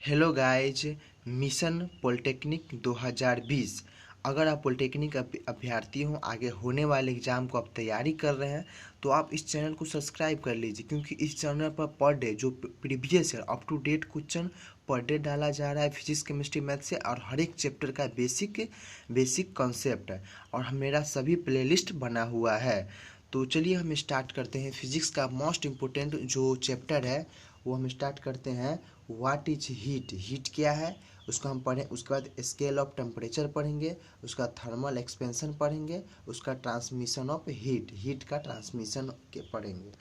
Hello guys. Mission polytechnic 2020। अगर आप polytechnic अभ्यर्थी हो, आगे होने वाले एग्ज़ाम को आप तैयारी कर रहे हैं, तो आप इस चैनल को सब्सक्राइब कर लीजिए, क्योंकि इस चैनल पर डे जो प्रीवियस है अप टू डेट क्वेश्चन पर डे डाला जा रहा है फिजिक्स केमिस्ट्री मैथ से, और हर एक चैप्टर का बेसिक कॉन्सेप्ट है, और मेरा सभी प्लेलिस्ट बना हुआ है। तो चलिए हम स्टार्ट करते हैं। फिजिक्स का मोस्ट इम्पोर्टेंट जो चैप्टर है वो हम स्टार्ट करते हैं। व्हाट इज हीट, हीट क्या है उसको हम पढ़ें। उसके बाद स्केल ऑफ टेम्परेचर पढ़ेंगे, उसका थर्मल एक्सपेंशन पढ़ेंगे, उसका ट्रांसमिशन ऑफ हीट, हीट का ट्रांसमिशन के पढ़ेंगे।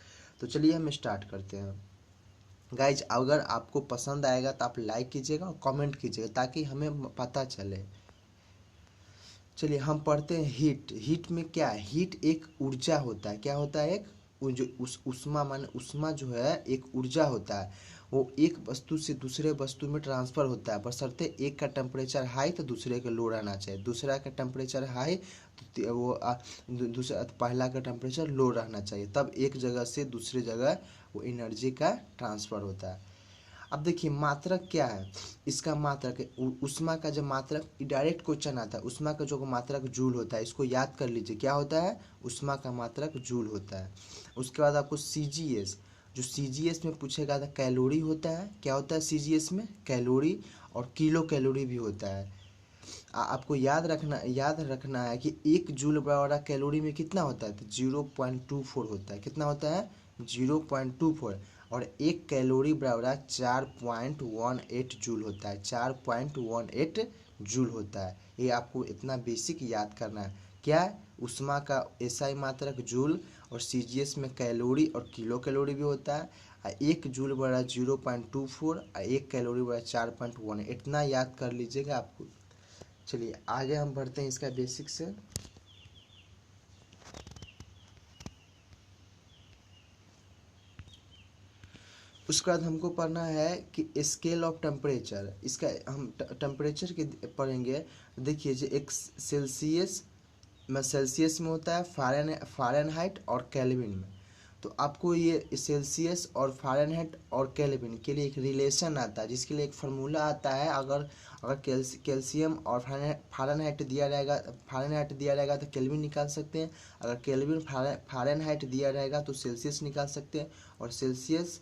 तो चलिए हम स्टार्ट करते हैं। गाइज, अगर आपको पसंद आएगा तो आप लाइक कीजिएगा और कमेंट कीजिएगा, ताकि हमें पता चले। चलिए हम पढ़ते हैं हीट। हीट में क्या है? हीट एक ऊर्जा होता है। क्या होता है? एक जो उष्मा, माने उष्मा जो है एक ऊर्जा होता है। वो एक वस्तु से दूसरे वस्तु में ट्रांसफर होता है, बशर्ते एक का टेम्परेचर हाई तो दूसरे का लो रहना चाहिए, दूसरा का टेम्परेचर हाई तो वो दूसरा पहला का टेम्परेचर लो रहना चाहिए, तब एक जगह से दूसरे जगह वो एनर्जी का ट्रांसफ़र होता है। अब देखिए मात्रक क्या है। इसका मात्रक उष्मा का जो मात्रक, डायरेक्ट क्वेश्चन आता है, उष्मा का जो मात्रक जूल होता है, इसको याद कर लीजिए। क्या होता है? उष्मा का मात्रक जूल होता है। उसके बाद आपको सीजीएस, जो सीजीएस में पूछेगा था, कैलोरी होता है। क्या होता है सीजीएस में? कैलोरी, और किलो कैलोरी भी होता है। आपको याद रखना है कि एक जूल बराबर कैलोरी में कितना होता है? तो 0.24 होता है। कितना होता है? 0.24। और एक कैलोरी बराबर 4.18 जूल होता है। 4.18 जूल होता है। ये आपको इतना बेसिक याद करना है। क्या? उष्मा का एसआई मात्रक जूल, और सीजीएस में कैलोरी और किलो कैलोरी भी होता है। एक जूल बराबर 0.24 और एक कैलोरी बराबर 4.18, इतना याद कर लीजिएगा आपको। चलिए आगे हम बढ़ते हैं इसका बेसिक से। उसके बाद हमको पढ़ना है कि स्केल ऑफ टेम्परेचर। इसका हम टेम्परेचर के पढ़ेंगे। देखिए जो एक सेल्सियस में होता है, फ़ारेनहाइट और केल्विन में। तो आपको ये सेल्सियस और फ़ारेनहाइट और केल्विन के लिए एक रिलेशन आता है, जिसके लिए एक फार्मूला आता है। अगर अगर कैल्शियम और फ़ारेनहाइट दिया रहेगा तो केल्विन निकाल सकते हैं। अगर केल्विन फ़ारेनहाइट दिया रहेगा तो सेल्सियस निकाल सकते हैं, और सेल्सियस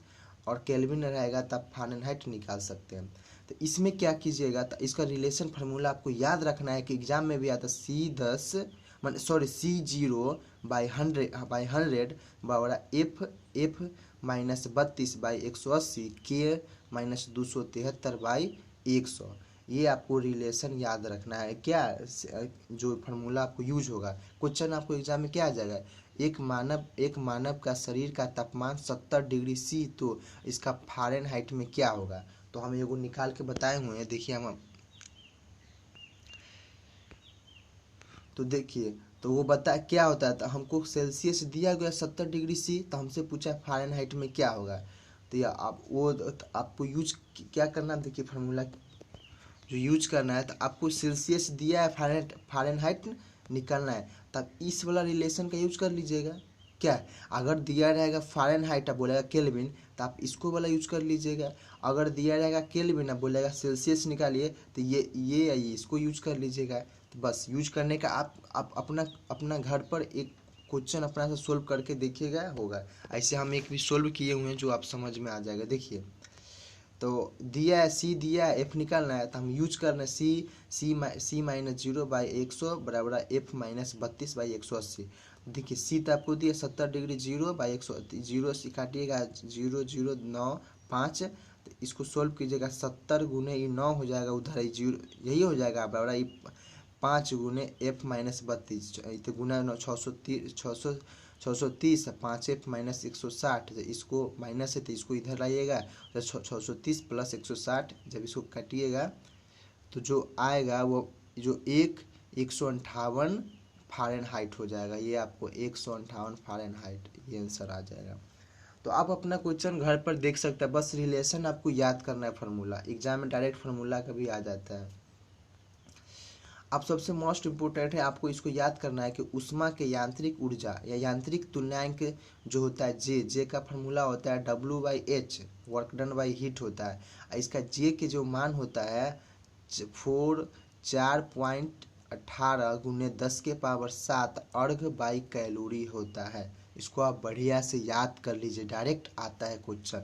और केल्विन रहेगा तब फ़ारेनहाइट निकाल सकते हैं। तो इसमें क्या कीजिएगा, तो इसका रिलेशन फार्मूला आपको याद रखना है कि एग्जाम में भी आता है। C10/100 बराबर एफ माइनस 32/180 के माइनस 273/100। ये आपको रिलेशन याद रखना है। क्या जो फार्मूला आपको यूज होगा, क्वेश्चन आपको एग्जाम में क्या आ जाएगा? एक मानव का शरीर का तापमान 70 डिग्री सी, तो इसका फ़ारेनहाइट में क्या होगा? तो हम एगो निकाल के बताए हुए हैं। देखिए हम, तो देखिए, तो वो बता क्या होता है। तो हमको सेल्सियस दिया गया 70 डिग्री सी, तो हमसे पूछा फ़ारेनहाइट में क्या होगा। तो या आप वो तो आपको यूज क्या करना है, देखिए फार्मूला जो यूज करना है। तो आपको सेल्सियस दिया है, फ़ारेनहाइट निकालना है, तब इस वाला रिलेशन का यूज कर लीजिएगा। क्या है? अगर दिया रहेगा फ़ारेनहाइट, आप बोलेगा केल्विन, तो आप इसको वाला यूज कर लीजिएगा। अगर दिया रहेगा केल्विन, आप बोलेगा सेल्सियस निकालिए, तो ये इसको यूज कर लीजिएगा। तो बस यूज करने का आप अपना अपना घर पर एक क्वेश्चन अपना से सोल्व करके देखिएगा, होगा। ऐसे हम एक भी सोल्व किए हुए हैं जो आप समझ में आ जाएगा। देखिए, तो दिया है सी, दिया है एफ निकालना है, तो हम यूज करना है सी माइनस 0/100 बराबर एफ माइनस 32/180। देखिए सी तो आपको दिया 70 डिग्री, 0/100, 0 से काटिएगा 0.095। तो इसको सोल्व कीजिएगा, 70 गुने ये 9 हो जाएगा, उधर 0 यही हो जाएगा बराबर ये 5 गुने एफ माइनस 32, तो गुना 630, 5 एफ माइनस 160। तो इसको माइनस है तो इसको इधर लाइएगा, तो 630 प्लस 160, जब इसको काटिएगा तो जो आएगा वो जो 158 फ़ारेनहाइट हो जाएगा। ये आपको 158 फ़ारेनहाइट ये आंसर आ जाएगा। तो आप अपना क्वेश्चन घर पर देख सकते हैं, बस रिलेशन आपको याद करना है। फार्मूला एग्जाम में डायरेक्ट फार्मूला का भी आ जाता है। अब सबसे मोस्ट इम्पोर्टेंट है, आपको इसको याद करना है कि उष्मा के यांत्रिक ऊर्जा या यांत्रिक तुल्यांक जो होता है जे का फार्मूला होता है W/H, work done by heat होता है। इसका जे के जो मान होता है 4.18 × 10⁻7 अर्घ बाई कैलोरी होता है। इसको आप बढ़िया से याद कर लीजिए, डायरेक्ट आता है क्वेश्चन।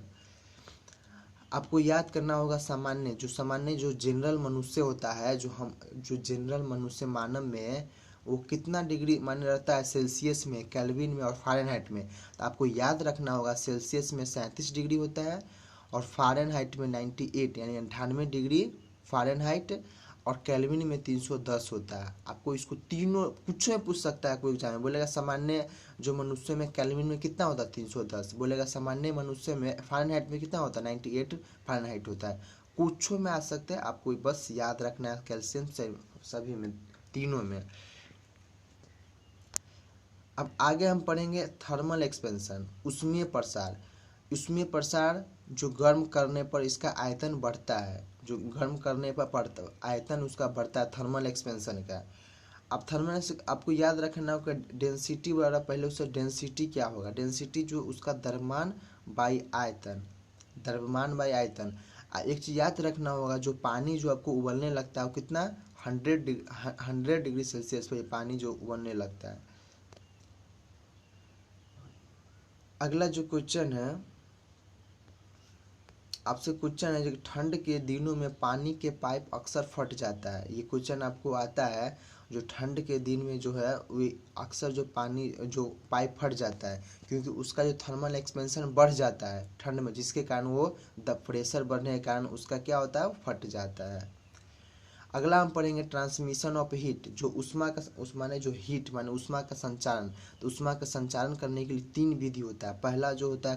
आपको याद करना होगा सामान्य जो जनरल मनुष्य होता है, जो जनरल मनुष्य मानव में वो कितना डिग्री माने रहता है सेल्सियस में, केल्विन में और फ़ारेनहाइट में। तो आपको याद रखना होगा सेल्सियस में 37 डिग्री होता है और फ़ारेनहाइट में 98 यानी 98 डिग्री फ़ारेनहाइट और केल्विन में 310 होता है। आपको इसको तीनों कुछ में पूछ सकता है कोई एग्जाम में। बोलेगा सामान्य जो मनुष्य में केल्विन में कितना होता है 310, बोलेगा सामान्य मनुष्य में फ़ारेनहाइट में कितना होता है 98 फ़ारेनहाइट होता है। कुछ में आ सकते हैं, आपको बस याद रखना है कैल्शियम सभी में, तीनों में। अब आगे हम पढ़ेंगे थर्मल एक्सपेंशन, उष्मीय प्रसार। उष्मीय प्रसार जो गर्म करने पर इसका आयतन बढ़ता है, जो गर्म करने पर आयतन उसका बढ़ता है, थर्मल एक्सपेंशन का। अब थर्मल से आपको याद रखना होगा डेंसिटी वगैरह, पहले उससे डेंसिटी क्या होगा, डेंसिटी जो उसका द्रव्यमान बाई आयतन, द्रव्यमान बाई आयतन। एक चीज़ याद रखना होगा, जो पानी जो आपको उबलने लगता है वो कितना 100 डिग्री सेल्सियस पर पानी जो उबलने लगता है। अगला जो क्वेश्चन है आपसे क्वेश्चन है, जो ठंड के दिनों में पानी के पाइप अक्सर फट जाता है। ये क्वेश्चन आपको आता है, जो ठंड के दिन में जो है वो अक्सर जो पानी जो पाइप फट जाता है, क्योंकि उसका जो थर्मल एक्सपेंशन बढ़ जाता है ठंड में, जिसके कारण वो प्रेशर बढ़ने के कारण उसका क्या होता है, वो फट जाता है। अगला हम पढ़ेंगे ट्रांसमिशन ऑफ हीट, जो उष्मा ने जो हीट माने उष्मा का संचारण। तो उष्मा का संचारण करने के लिए 3 विधि होता है। पहला जो होता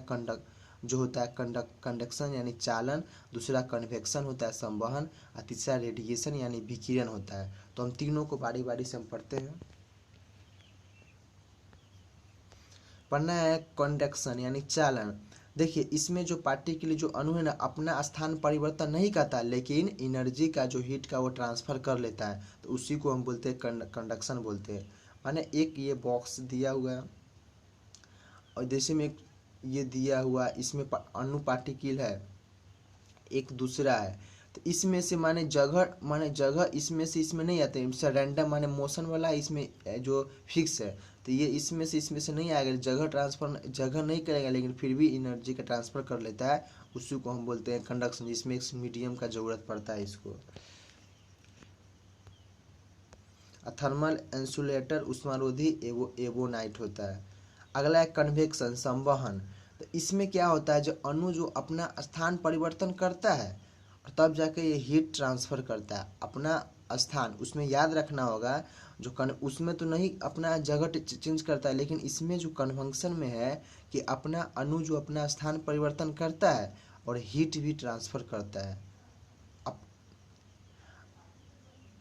है कंडक्शन यानी चालन, दूसरा कन्वेक्शन होता है संवहन, और तीसरा रेडिएशन यानी विकिरण होता है। तो हम तीनों को बारी बारी से हम पढ़ते हैं। पढ़ना है कंडक्शन यानी चालन। देखिए इसमें जो पार्टिकल जो अणु है ना, अपना स्थान परिवर्तन नहीं करता, लेकिन एनर्जी का जो हीट का वो ट्रांसफर कर लेता है, तो उसी को हम बोलते हैं कंडक्शन बोलते हैं। माने एक ये बॉक्स दिया हुआ है और जैसे में ये दिया हुआ, इसमें अणु पार्टिकल है, एक दूसरा है। तो इसमें से माने जगह इसमें से इसमें नहीं आते, इससे रैंडम माने मोशन वाला इसमें जो फिक्स है, तो ये इसमें से नहीं आएगा, जगह नहीं करेगा, लेकिन फिर भी एनर्जी का ट्रांसफर कर लेता है। उसी को हम बोलते हैं कंडक्शन, जिसमें एक मीडियम का जरूरत पड़ता है इसको। थर्मल इंसुलेटर उष्मारोधी एवोनाइट होता है। अगला है कन्वेक्शन संवहन। तो इसमें क्या होता है, जो अणु जो अपना स्थान परिवर्तन करता है और तब जाके ये हीट ट्रांसफर करता है अपना स्थान। उसमें याद रखना होगा, जो उसमें तो नहीं अपना जगह चेंज करता है, लेकिन इसमें जो कन्वेक्शन में है कि अपना अणु जो अपना स्थान परिवर्तन करता है और हीट भी ट्रांसफर करता है।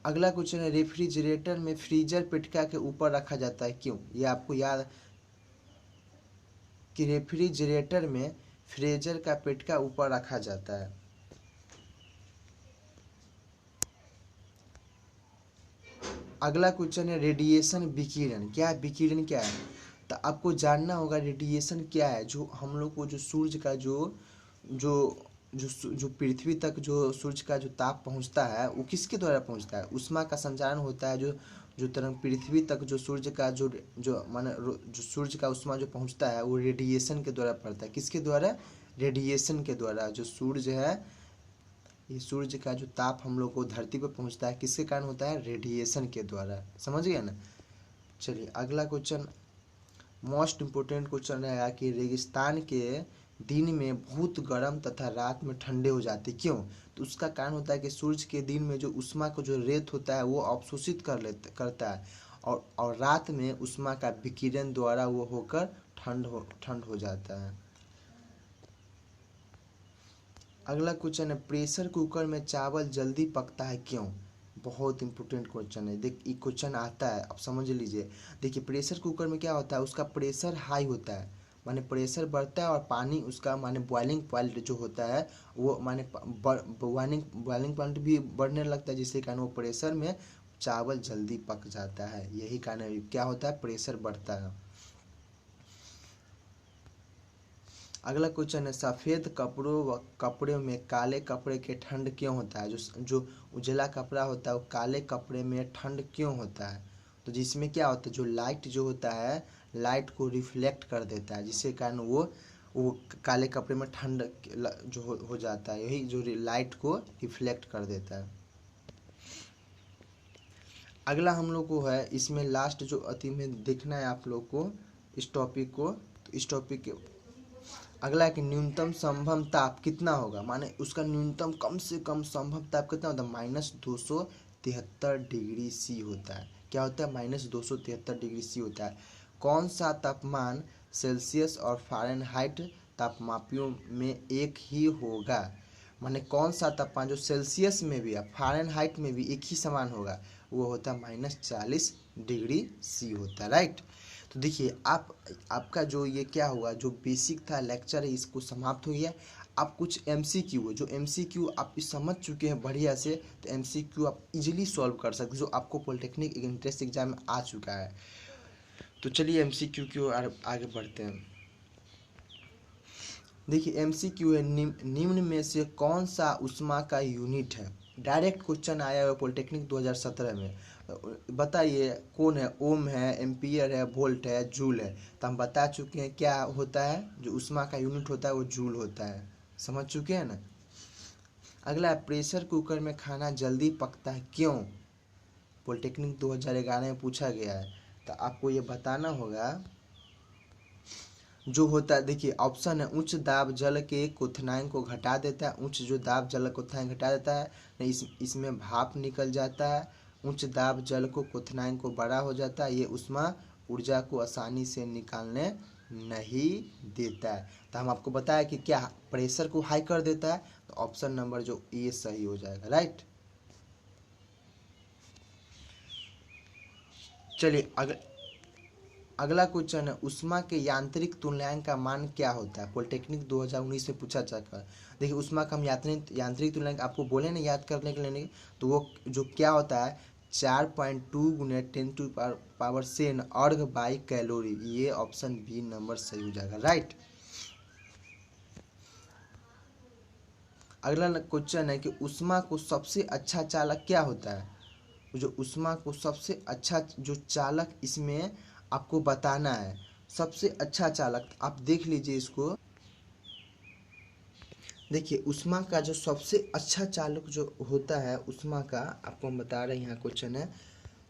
अगला क्वेश्चन है रेफ्रिजरेटर में फ्रीजर पिटका के ऊपर रखा जाता है, क्यों? ये आपको याद कि रेफ्रिजरेटर में फ्रीजर का पिटका ऊपर रखा जाता है। अगला क्वेश्चन है रेडिएशन विकिरण। क्या है विकिरण, क्या है? तो आपको जानना होगा रेडिएशन क्या है। जो हम लोग को जो सूर्य का जो पृथ्वी तक जो सूर्य का जो ताप पहुंचता है, वो किसके द्वारा पहुंचता है? उष्मा का संचारण होता है। जो तरंग पृथ्वी तक जो सूर्य का जो सूर्य का उष्मा जो पहुंचता है, वो रेडिएशन के द्वारा पड़ता है। किसके द्वारा? रेडिएशन के द्वारा। जो सूर्य है, ये सूर्य का जो ताप हम लोग को धरती पर पहुंचता है, किसके कारण होता है? रेडिएशन के द्वारा। समझ गया ना? चलिए अगला क्वेश्चन मोस्ट इम्पोर्टेंट क्वेश्चन है कि रेगिस्तान के दिन में बहुत गर्म तथा रात में ठंडे हो जाते, क्यों? तो उसका कारण होता है कि सूर्य के दिन में जो उष्मा का जो रेत होता है वो अवशोषित करता है, और रात में उष्मा का विकिरण द्वारा वो होकर ठंड हो जाता है। अगला क्वेश्चन है प्रेशर कुकर में चावल जल्दी पकता है, क्यों? बहुत इंपॉर्टेंट क्वेश्चन है। ये क्वेश्चन आता है, आप समझ लीजिए। देखिए प्रेशर कुकर में क्या होता है, उसका प्रेशर हाई होता है, माने प्रेशर बढ़ता है, और पानी उसका माने बॉइलिंग पॉइंट जो होता है वो माने बॉइलिंग पॉइंट भी बढ़ने लगता है, जिसके कारण वो प्रेशर में चावल जल्दी पक जाता है। यही कारण है, क्या होता है, प्रेशर बढ़ता है। अगला क्वेश्चन है, सफ़ेद कपड़े में काले कपड़े के ठंड क्यों होता है। जो उजला कपड़ा होता है वो काले कपड़े में ठंड क्यों होता है। तो जिसमें क्या होता है, जो लाइट जो होता है लाइट को रिफ्लेक्ट कर देता है, जिसके कारण वो काले कपड़े में ठंड जो हो जाता है, यही जो लाइट को रिफ्लेक्ट कर देता है। अगला हम लोग को है, इसमें लास्ट जो अति में देखना है आप लोग को इस टॉपिक को, तो इस टॉपिक के अगला है कि न्यूनतम संभव ताप कितना होगा, माने उसका न्यूनतम कम से कम संभव ताप कितना होता है, -273 डिग्री C होता है। क्या होता है, -273 डिग्री C होता है। कौन सा तापमान सेल्सियस और फ़ारेनहाइट तापमापियों में एक ही होगा, माने कौन सा तापमान जो सेल्सियस में भी है फ़ारेनहाइट में भी एक ही समान होगा, वो होता है -40 डिग्री C होता है, राइट। तो देखिए आपका जो ये क्या हुआ, जो बेसिक था लेक्चर है इसको समाप्त हो गया। आप कुछ MCQ है, जो MCQ आप समझ चुके हैं बढ़िया से, तो MCQ आप इजीली सॉल्व कर सकते हैं, जो आपको पॉलिटेक्निक इंट्रेंस एग्जाम में आ चुका है। तो चलिए MCQ की ओर आगे बढ़ते हैं। देखिए MCQ है, निम्न में से कौन सा ऊष्मा का यूनिट है। डायरेक्ट क्वेश्चन आया हुआ पॉलिटेक्निक 2017 में। बताइए कौन है, ओम है, एम्पियर है, वोल्ट है, जूल है। तो हम बता चुके हैं क्या होता है, जो ऊष्मा का यूनिट होता है वो जूल होता है, समझ चुके हैं ना। अगला है, प्रेशर कुकर में खाना जल्दी पकता है क्यों, पॉलिटेक्निक 2011 में पूछा गया है। तो आपको ये बताना होगा, जो होता है देखिए ऑप्शन है, उच्च दाब जल के क्वथनांक को घटा देता है, उच्च जो दाब जल क्वथनांक घटा देता है, नहीं इसमें भाप निकल जाता है, उच्च दाब जल को क्वथनांक को बड़ा हो जाता है, ये ऊष्मा ऊर्जा को आसानी से निकालने नहीं देता है। तो हम आपको बताया कि क्या प्रेशर को हाई कर देता है, तो ऑप्शन नंबर जो ए सही हो जाएगा, राइट। चलिए अगला क्वेश्चन है, ऊष्मा के यांत्रिक तुल्यांक का मान क्या होता है, पॉलिटेक्निक 2019 में पूछा जाता है। देखिए ऊष्मा का हम यांत्रिक तुल्यांक आपको बोले ना याद करने के लिए, तो वो जो क्या होता है 4.2 × 10⁻⁷ अर्घ बाई कैलोरी। ये ऑप्शन बी नंबर सही हो जाएगा, राइट। अगला क्वेश्चन है कि ऊष्मा को सबसे अच्छा चालक क्या होता है। जो ऊष्मा को सबसे अच्छा जो चालक इसमें आपको बताना है, सबसे अच्छा चालक आप देख लीजिए इसको। देखिए ऊष्मा का जो सबसे अच्छा चालक जो होता है ऊष्मा का, आपको हम बता रहे हैं, यहाँ क्वेश्चन है,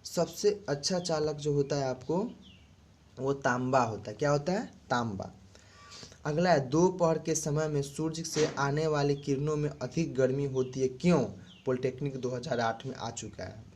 सबसे अच्छा चालक जो होता है आपको वो तांबा होता है। क्या होता है, तांबा। अगला है, दोपहर के समय में सूर्य से आने वाली किरणों में अधिक गर्मी होती है क्यों, पॉलिटेक्निक 2008 में आ चुका है।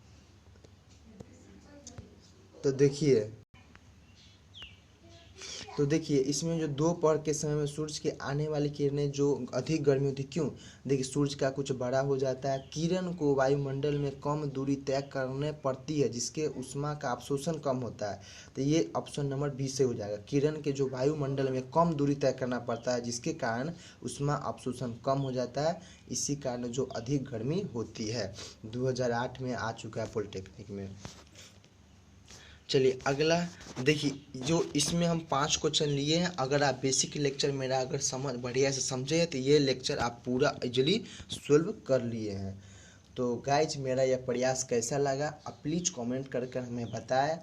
तो देखिए इसमें जो दोपहर के समय में सूर्य के आने वाली किरणें जो अधिक गर्मी होती क्यों, देखिए सूर्य का कुछ बड़ा हो जाता है, किरण को वायुमंडल में कम दूरी तय करने पड़ती है, जिसके ऊष्मा का अवशोषण कम होता है। तो ये ऑप्शन नंबर बी से हो जाएगा, किरण के जो वायुमंडल में कम दूरी तय करना पड़ता है, जिसके कारण ऊष्मा अवशोषण कम हो जाता है, इसी कारण जो अधिक गर्मी होती है। 2008 में आ चुका है पॉलिटेक्निक में। चलिए अगला देखिए, जो इसमें हम 5 क्वेश्चन लिए हैं, अगर आप बेसिक लेक्चर मेरा अगर समझ बढ़िया से समझे तो ये लेक्चर आप पूरा इजीली सॉल्व कर लिए हैं। तो गाइज मेरा यह प्रयास कैसा लगा आप प्लीज़ कमेंट करके हमें बताएं,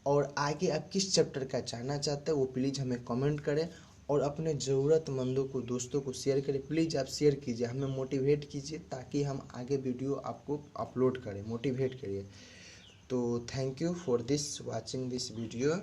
और आगे आप किस चैप्टर का जानना चाहते हैं वो प्लीज़ हमें कमेंट करें, और अपने ज़रूरतमंदों को दोस्तों को शेयर करें। प्लीज़ आप शेयर कीजिए, हमें मोटिवेट कीजिए, ताकि हम आगे वीडियो आपको अपलोड करें, मोटिवेट करिए। तो thank you for this watching this video.